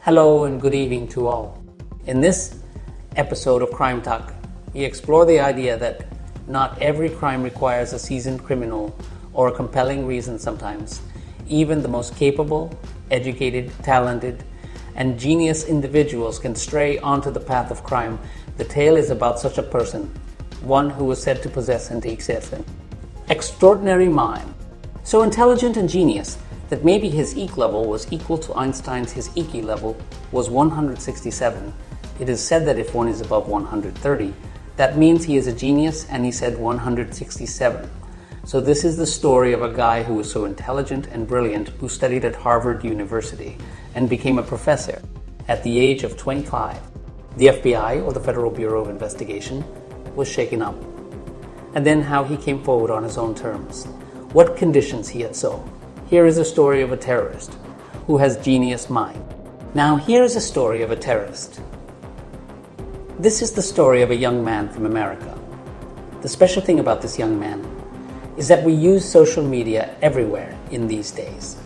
Hello and good evening to all. In this episode of Crime Talk, we explore the idea that not every crime requires a seasoned criminal or a compelling reason sometimes. Even the most capable, educated, talented, and genius individuals can stray onto the path of crime. The tale is about such a person, one who was said to possess an extraordinary mind, so intelligent and genius that maybe his EQ level was equal to Einstein's. His EQ level was 167. It is said that if one is above 130, that means he is a genius, and he said 167. So this is the story of a guy who was so intelligent and brilliant, who studied at Harvard University and became a professor at the age of 25. The FBI, or the Federal Bureau of Investigation, was shaken up. And then how he came forward on his own terms. What conditions he had sought. Here is a story of a terrorist who has genius mind. Now here is a story of a terrorist. This is the story of a young man from America. The special thing about this young man is that we use social media everywhere in these days.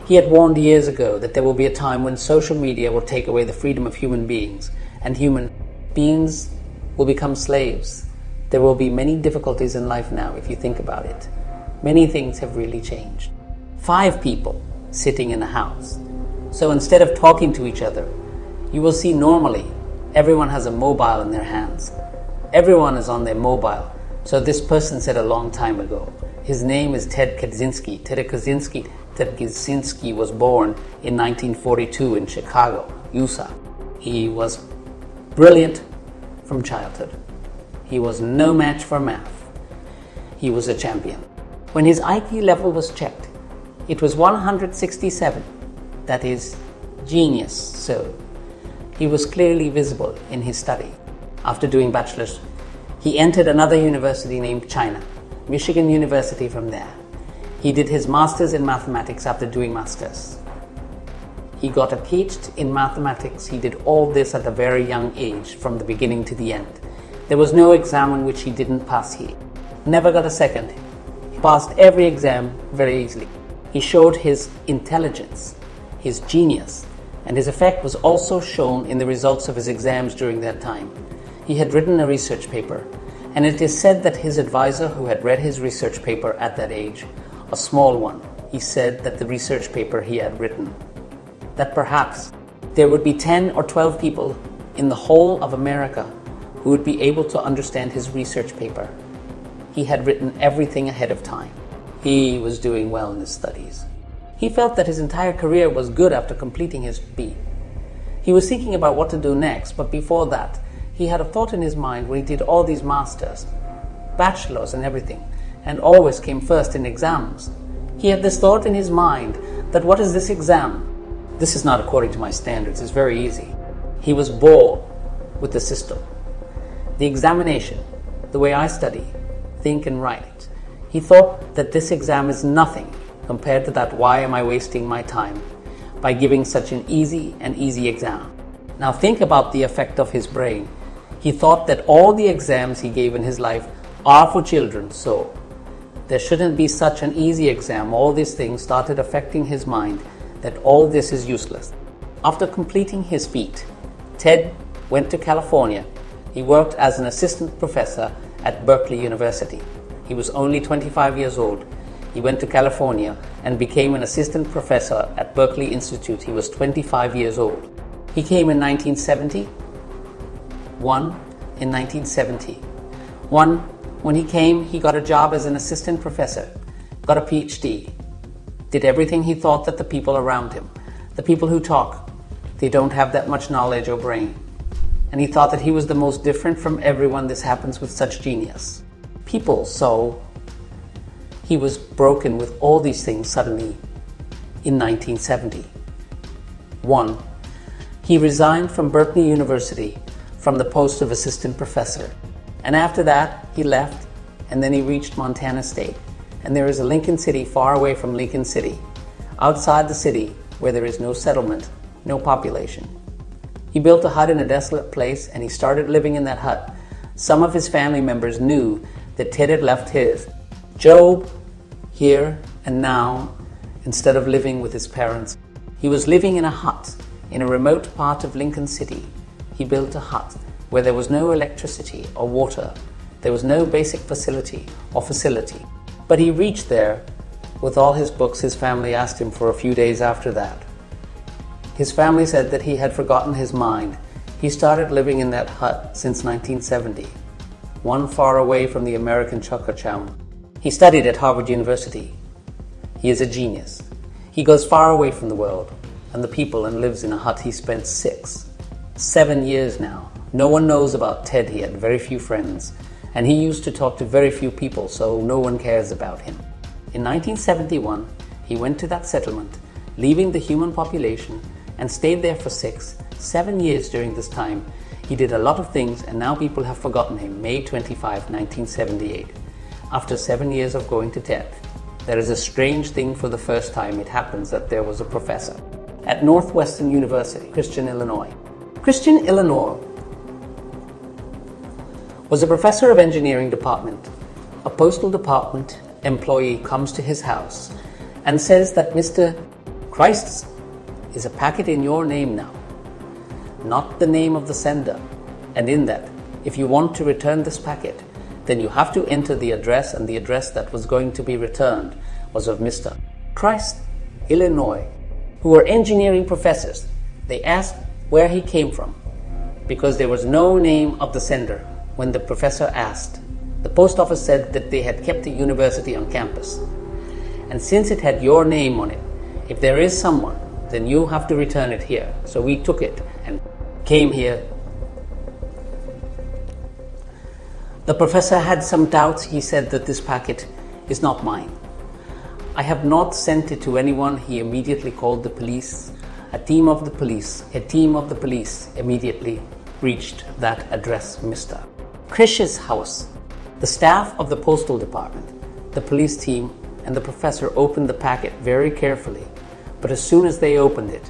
He had warned years ago that there will be a time when social media will take away the freedom of human beings, and human beings will become slaves. There will be many difficulties in life now if you think about it. Many things have really changed. 5 people sitting in a house. So instead of talking to each other, you will see normally everyone has a mobile in their hands. Everyone is on their mobile. So this person said a long time ago, his name is Ted Kaczynski. Ted Kaczynski was born in 1942 in Chicago, USA. He was brilliant from childhood. He was no match for math. He was a champion. When his IQ level was checked, it was 167. That is genius. So he was clearly visible in his study. After doing bachelor's, he entered another university named China, Michigan University from there. He did his master's in mathematics after doing master's. He got a PhD in mathematics. He did all this at a very young age, from the beginning to the end. There was no exam in which he didn't pass. He never got a second. He passed every exam very easily. He showed his intelligence, his genius, and his effect was also shown in the results of his exams during that time. He had written a research paper, and it is said that his advisor, who had read his research paper at that age, a small one, he said that the research paper he had written, that perhaps there would be 10 or 12 people in the whole of America who would be able to understand his research paper. He had written everything ahead of time. He was doing well in his studies. He felt that his entire career was good after completing his B. He was thinking about what to do next, but before that, he had a thought in his mind when he did all these masters, bachelors and everything, and always came first in exams. He had this thought in his mind that what is this exam? This is not according to my standards, it's very easy. He was bored with the system. The examination, the way I study, think and write. He thought that this exam is nothing compared to that. Why am I wasting my time by giving such an easy exam? Now think about the effect of his brain. He thought that all the exams he gave in his life are for children, so there shouldn't be such an easy exam. All these things started affecting his mind, that all this is useless. After completing his feat, Ted went to California. He worked as an assistant professor at Berkeley University. He was only 25 years old. He went to California and became an assistant professor at Berkeley Institute. He was 25 years old. He came in 1970. When he came, he got a job as an assistant professor, got a PhD, did everything he thought that the people around him, the people who talk, they don't have that much knowledge or brain. And he thought that he was the most different from everyone. This happens with such genius. People, so he was broken with all these things suddenly in 1970. He resigned from Berkeley University from the post of assistant professor. And after that, he left, and then he reached Montana State. And there is a Lincoln City far away from Lincoln City, outside the city where there is no settlement, no population. He built a hut in a desolate place, and he started living in that hut. Some of his family members knew that Ted had left his Job here and now instead of living with his parents. He was living in a hut In a remote part of Lincoln City, he built a hut where there was no electricity or water. There was no basic facility. But he reached there with all his books his family asked him for a few days after that. His family said that he had forgotten his mind. He started living in that hut since 1970, one far away from the American Chukka-Chown. He studied at Harvard University. He is a genius. He goes far away from the world and the people and lives in a hut he spent 7 years now. No one knows about Ted. He had very few friends, and he used to talk to very few people, so no one cares about him. In 1971, he went to that settlement, leaving the human population, and stayed there for 7 years. During this time, he did a lot of things, and now people have forgotten him. May 25, 1978. After 7 years of going to Ted, there is a strange thing. For the first time, it happens that there was a professor at Northwestern University, Christian, Illinois. Christian, Illinois was a professor of engineering department. A postal department employee comes to his house and says that Mr. Christ is a packet in your name now, not the name of the sender. And in that, if you want to return this packet, then you have to enter the address, and the address that was going to be returned was of Mr. Christ, Illinois, who were engineering professors. They asked where he came from because there was no name of the sender. When the professor asked, the post office said that they had kept the university on campus. And since it had your name on it, if there is someone, then you have to return it here. So we took it and came here. The professor had some doubts. He said that this packet is not mine. I have not sent it to anyone. He immediately called the police. A team of the police immediately reached that address, Mr. Krish's house. The staff of the postal department, the police team, and the professor opened the packet very carefully. But as soon as they opened it,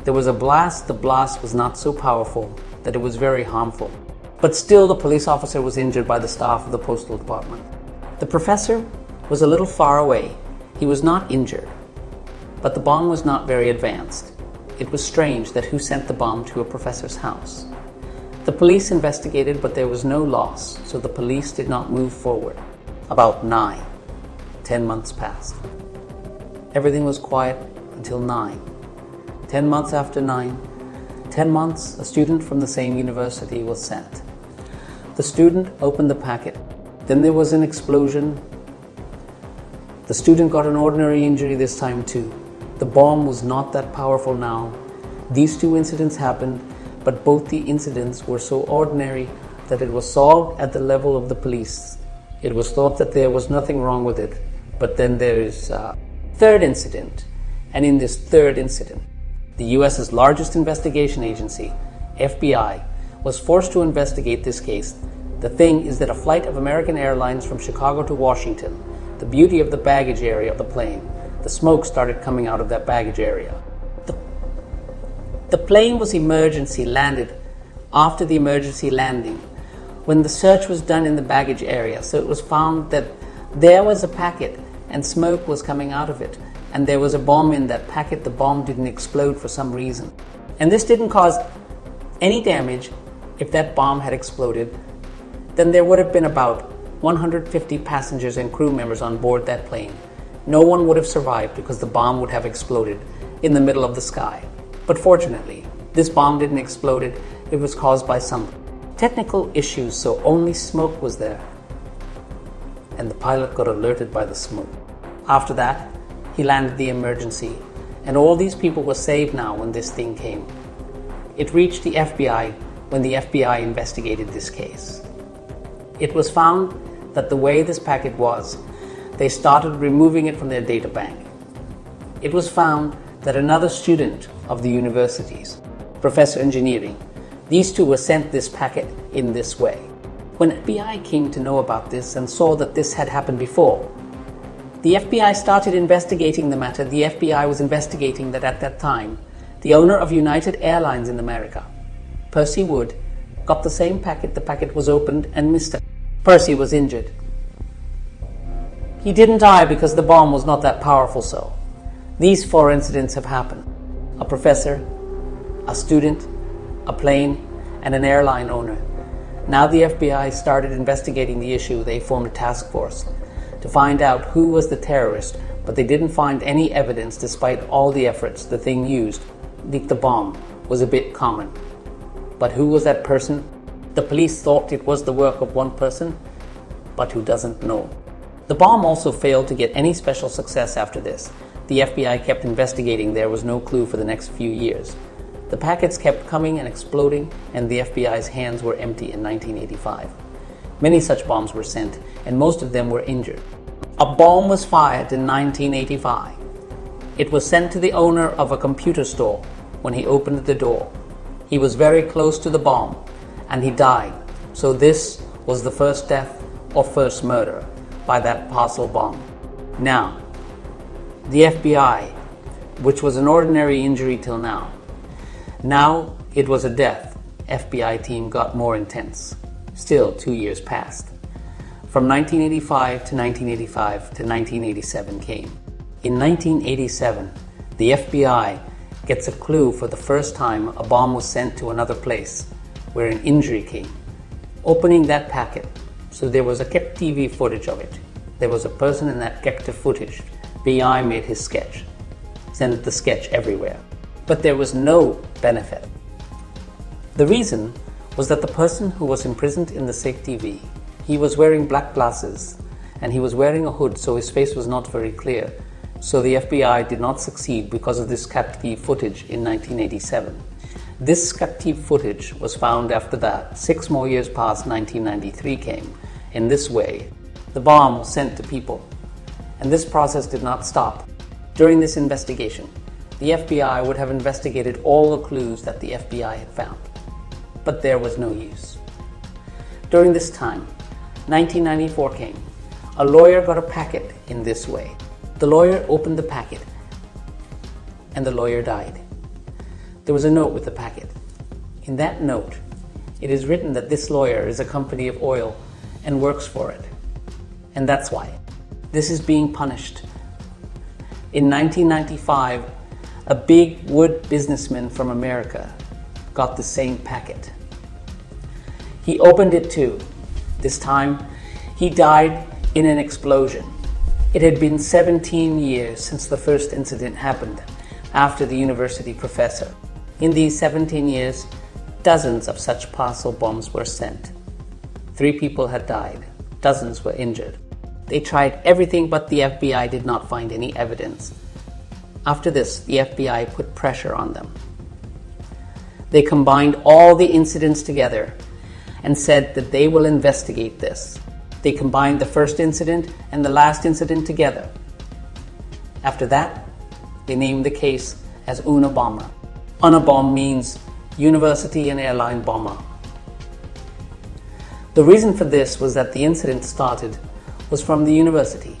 there was a blast. The blast was not so powerful that it was very harmful. But still, the police officer was injured by the staff of the postal department. The professor was a little far away. He was not injured, but the bomb was not very advanced. It was strange that who sent the bomb to a professor's house. The police investigated, but there was no loss, so the police did not move forward. About 10 months passed. Everything was quiet until 10 months after 10 months, a student from the same university was sent. The student opened the packet. Then there was an explosion. The student got an ordinary injury this time too. The bomb was not that powerful now. These two incidents happened, but both the incidents were so ordinary that it was solved at the level of the police. It was thought that there was nothing wrong with it. But then there is a third incident. And in this third incident, the U.S.'s largest investigation agency, FBI, was forced to investigate this case. The thing is that a flight of American Airlines from Chicago to Washington, the beauty of the baggage area of the plane, the smoke started coming out of that baggage area. The plane was emergency landed after the emergency landing when the search was done in the baggage area. So it was found that there was a packet and smoke was coming out of it. And there was a bomb in that packet. The bomb didn't explode for some reason. And this didn't cause any damage. If that bomb had exploded, then there would have been about 150 passengers and crew members on board that plane. No one would have survived because the bomb would have exploded in the middle of the sky. But fortunately, this bomb didn't explode. It was caused by some technical issues, so only smoke was there. And the pilot got alerted by the smoke. After that, he landed the emergency, and all these people were saved now when this thing came. It reached the FBI when the FBI investigated this case. It was found that the way this packet was, they started removing it from their data bank. It was found that another student of the universities, Professor Engineering, these two were sent this packet in this way. When FBI came to know about this and saw that this had happened before, the FBI started investigating the matter. The FBI was investigating that at that time, the owner of United Airlines in America, Percy Wood, got the same packet. The packet was opened and Mr. Percy was injured. He didn't die because the bomb was not that powerful, so these 4 incidents have happened. A professor, a student, a plane, and an airline owner. Now the FBI started investigating the issue. They formed a task force to find out who was the terrorist, but they didn't find any evidence despite all the efforts. The thing used, the bomb, was a bit common. But who was that person? The police thought it was the work of one person, but who doesn't know. The bomb also failed to get any special success after this. The FBI kept investigating. There was no clue for the next few years. The packets kept coming and exploding, and the FBI's hands were empty in 1985. Many such bombs were sent, and most of them were injured. A bomb was fired in 1985. It was sent to the owner of a computer store when he opened the door. He was very close to the bomb, and he died. So this was the first death or first murder by that parcel bomb. Now, the FBI, which was an ordinary injury till now, it was a death. FBI team got more intense. Still, 2 years passed. From 1985 to 1985 to 1987 came. In 1987, the FBI gets a clue for the first time. A bomb was sent to another place where an injury came. Opening that packet, so there was a kept TV footage of it. There was a person in that kept footage. BI made his sketch, sent the sketch everywhere. But there was no benefit. The reason was that the person who was imprisoned in the sick TV, he was wearing black glasses and he was wearing a hood, so his face was not very clear. So the FBI did not succeed because of this captive footage in 1987. This captive footage was found after that. 6 more years passed, 1993 came. In this way, the bomb was sent to people. And this process did not stop. During this investigation, the FBI would have investigated all the clues that the FBI had found. But there was no use. During this time, 1994 came. A lawyer got a packet in this way. The lawyer opened the packet, and the lawyer died. There was a note with the packet. In that note, it is written that this lawyer is a company of oil and works for it. And that's why this is being punished. In 1995, a big wood businessman from America got the same packet. He opened it too. This time, he died in an explosion. It had been 17 years since the first incident happened after the university professor. In these 17 years, dozens of such parcel bombs were sent. 3 people had died. Dozens were injured. They tried everything, but the FBI did not find any evidence. After this, the FBI put pressure on them. They combined all the incidents together and said that they will investigate this. They combined the first incident and the last incident together. After that, they named the case as Unabomber. Unabomber means University and Airline Bomber. The reason for this was that the incident started was from the university,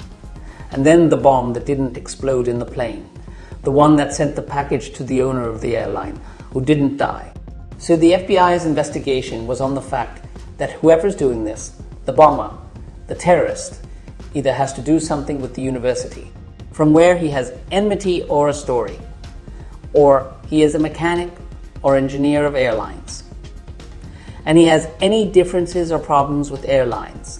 and then the bomb that didn't explode in the plane, the one that sent the package to the owner of the airline, who didn't die. So the FBI's investigation was on the fact that whoever's doing this, the bomber, the terrorist, either has to do something with the university, from where he has enmity or a story, or he is a mechanic or engineer of airlines, and he has any differences or problems with airlines.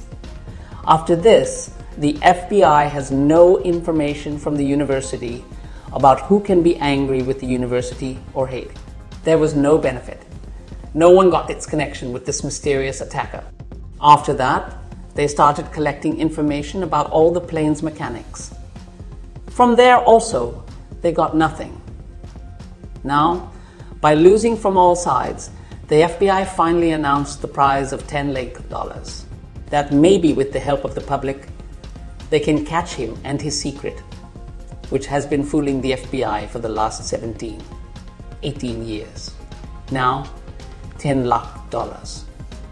After this, the FBI has no information from the university about who can be angry with the university or hate. There was no benefit. No one got its connection with this mysterious attacker. After that, they started collecting information about all the plane's mechanics. From there also, they got nothing. Now, by losing from all sides, the FBI finally announced the prize of $10 lakh. That maybe with the help of the public, they can catch him and his secret, which has been fooling the FBI for the last 18 years. Now, $10 lakh.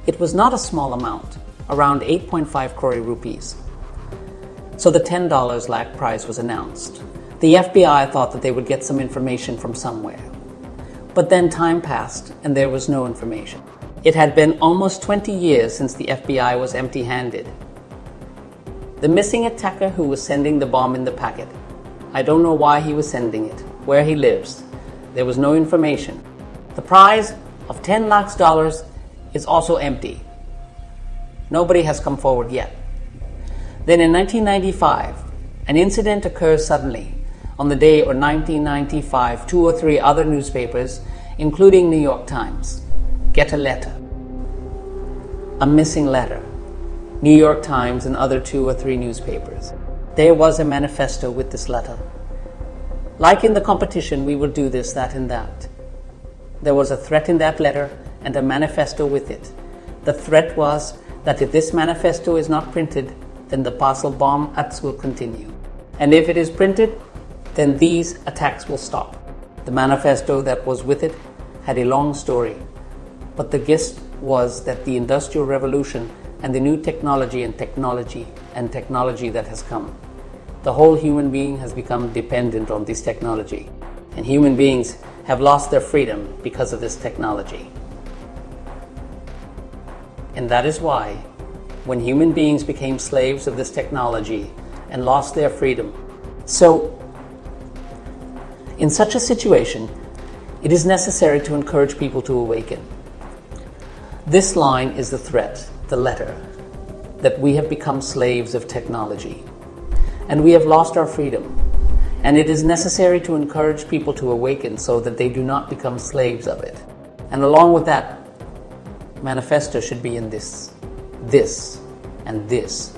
It was not a small amount, around 8.5 crore rupees. So the $10 lakh prize was announced. The FBI thought that they would get some information from somewhere. But then time passed and there was no information. It had been almost 20 years since the FBI was empty-handed. The missing attacker who was sending the bomb in the packet, I don't know why he was sending it, where he lives. There was no information. The prize of $10 lakhs is also empty. Nobody has come forward yet. Then in 1995, an incident occurs suddenly. On the day of 1995, 2 or 3 other newspapers, including New York Times, get a letter. A missing letter. New York Times and other 2 or 3 newspapers. There was a manifesto with this letter. Like in the competition, we will do this, that, and that. There was a threat in that letter and a manifesto with it. The threat was that if this manifesto is not printed, then the parcel bomb acts will continue. And if it is printed, then these attacks will stop. The manifesto that was with it had a long story, but the gist was that the Industrial Revolution and the new technology that has come, the whole human being has become dependent on this technology, and human beings have lost their freedom because of this technology. And that is why, when human beings became slaves of this technology and lost their freedom, so in such a situation, it is necessary to encourage people to awaken. This line is the threat, the letter, that we have become slaves of technology and we have lost our freedom. And it is necessary to encourage people to awaken so that they do not become slaves of it. And along with that, manifesto should be in this, and this.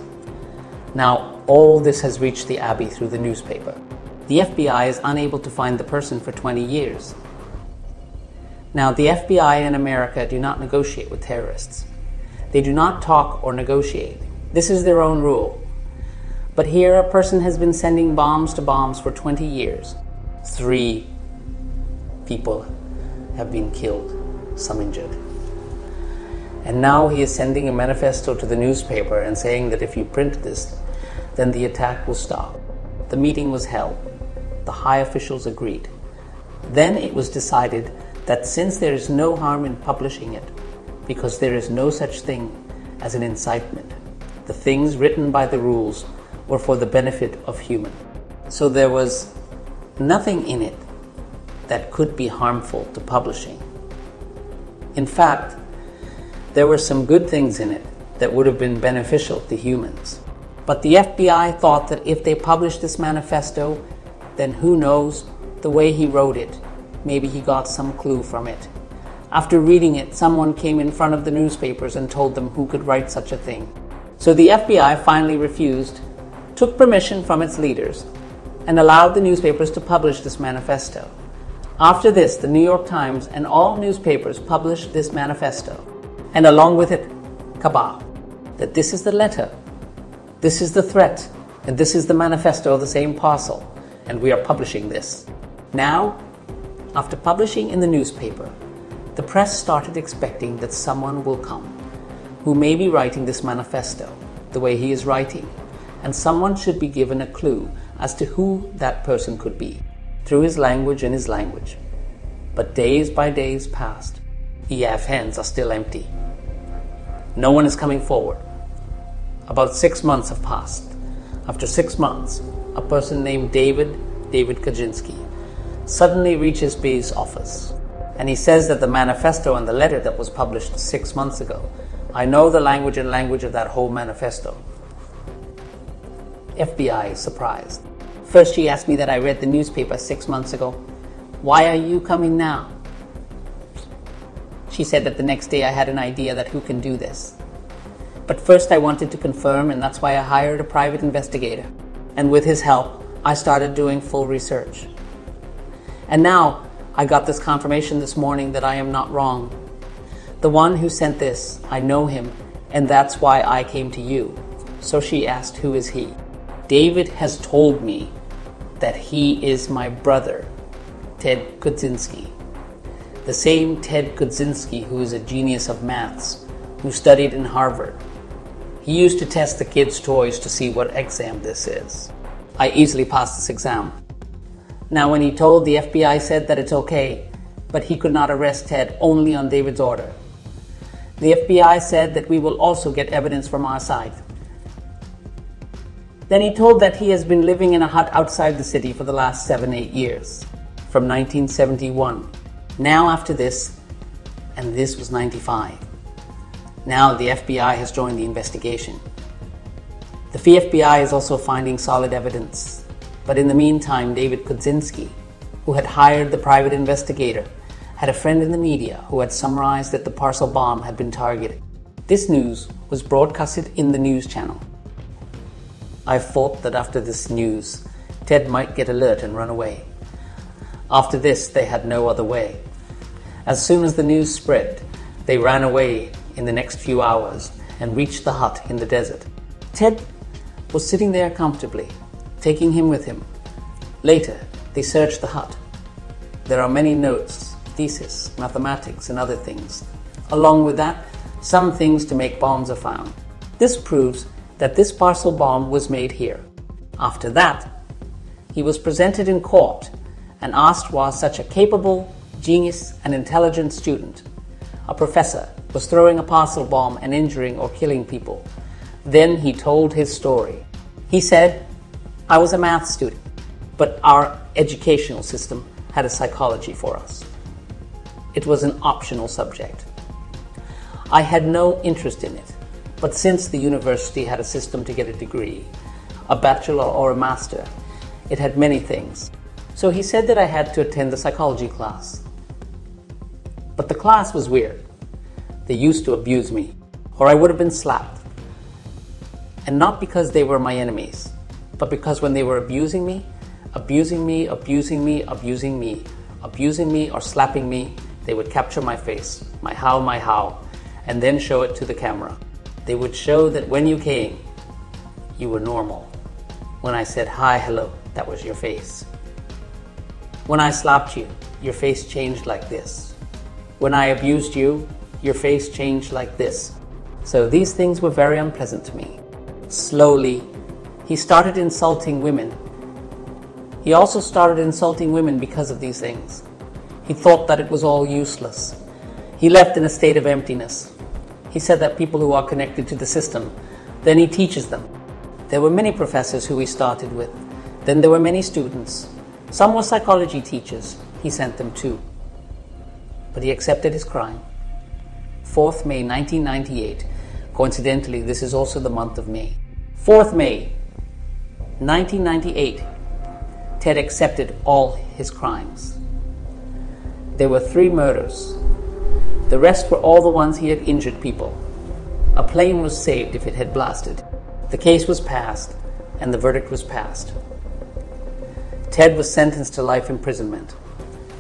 Now, all this has reached the Abbey through the newspaper. The FBI is unable to find the person for 20 years. Now, the FBI in America do not negotiate with terrorists. They do not talk or negotiate. This is their own rule. But here a person has been sending bombs to bombs for 20 years. 3 people have been killed, some injured. And now he is sending a manifesto to the newspaper and saying that if you print this, then the attack will stop. The meeting was held. The high officials agreed. Then it was decided that since there is no harm in publishing it, because there is no such thing as an incitement, the things written by the rules were for the benefit of human. So there was nothing in it that could be harmful to publishing. In fact, there were some good things in it that would have been beneficial to humans. But the FBI thought that if they published this manifesto, then who knows, the way he wrote it, maybe he got some clue from it. After reading it, someone came in front of the newspapers and told them who could write such a thing. So the FBI finally refused, took permission from its leaders, and allowed the newspapers to publish this manifesto. After this, the New York Times and all newspapers published this manifesto, and along with it, kabah, that this is the letter, this is the threat, and this is the manifesto of the same parcel, and we are publishing this. Now, after publishing in the newspaper, the press started expecting that someone will come who may be writing this manifesto the way he is writing, and someone should be given a clue as to who that person could be through his language and his language. But days by days passed. EF hands are still empty. No one is coming forward. About 6 months have passed. After 6 months, a person named David Kaczynski, suddenly reaches B's office. And he says that the manifesto and the letter that was published 6 months ago, I know the language of that whole manifesto. FBI is surprised. First she asked me that I read the newspaper 6 months ago. Why are you coming now? She said that the next day I had an idea that who can do this. But first I wanted to confirm, and that's why I hired a private investigator. And with his help, I started doing full research. And now I got this confirmation this morning that I am not wrong. The one who sent this, I know him, and that's why I came to you. So she asked, who is he? David has told me that he is my brother, Ted Kaczynski. The same Ted Kaczynski who is a genius of maths, who studied in Harvard. He used to test the kids' toys to see what exam this is. I easily passed this exam. Now when he told, the FBI said that it's okay, but he could not arrest Ted only on David's order. The FBI said that we will also get evidence from our side. Then he told that he has been living in a hut outside the city for the last 7-8 years, from 1971. Now after this, and this was 95. Now the FBI has joined the investigation. The FBI is also finding solid evidence, but in the meantime, Ted Kaczynski, who had hired the private investigator, had a friend in the media who had summarized that the parcel bomb had been targeted. This news was broadcasted in the news channel. I thought that after this news, Ted might get alert and run away. After this, they had no other way. As soon as the news spread, they ran away in the next few hours and reached the hut in the desert. Ted was sitting there comfortably, taking him with him. Later, they searched the hut. There are many notes, thesis, mathematics, and other things. Along with that, some things to make bombs are found. This proves that this parcel bomb was made here. After that, he was presented in court and asked why such a capable, genius, and intelligent student, a professor, was throwing a parcel bomb and injuring or killing people. Then he told his story. He said, "I was a math student, but our educational system had a psychology for us. It was an optional subject. I had no interest in it, but since the university had a system to get a degree, a bachelor or a master, it had many things. So he said that I had to attend the psychology class. But the class was weird. They used to abuse me, or I would have been slapped. And not because they were my enemies, but because when they were abusing me, or slapping me, they would capture my face, my how, and then show it to the camera. They would show that when you came, you were normal. When I said hi, hello, that was your face. When I slapped you, your face changed like this. When I abused you, your face changed like this. So these things were very unpleasant to me. Slowly, he started insulting women. He also started insulting women because of these things. He thought that it was all useless. He left in a state of emptiness. He said that people who are connected to the system, then he teaches them. There were many professors who he started with. Then there were many students. Some were psychology teachers. He sent them too. But he accepted his crime. 4th May 1998. Coincidentally, this is also the month of May. 4th May 1998. Ted accepted all his crimes. There were 3 murders. The rest were all the ones he had injured people. A plane was saved if it had blasted. The case was passed, and the verdict was passed. Ted was sentenced to life imprisonment.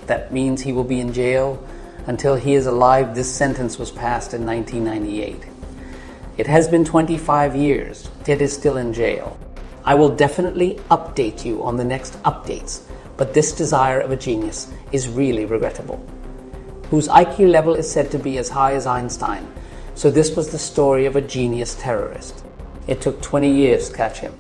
That means he will be in jail until he is alive. This sentence was passed in 1998. It has been 25 years. Ted is still in jail. I will definitely update you on the next updates, but this desire of a genius is really regrettable, whose IQ level is said to be as high as Einstein. So this was the story of a genius terrorist. It took 20 years to catch him.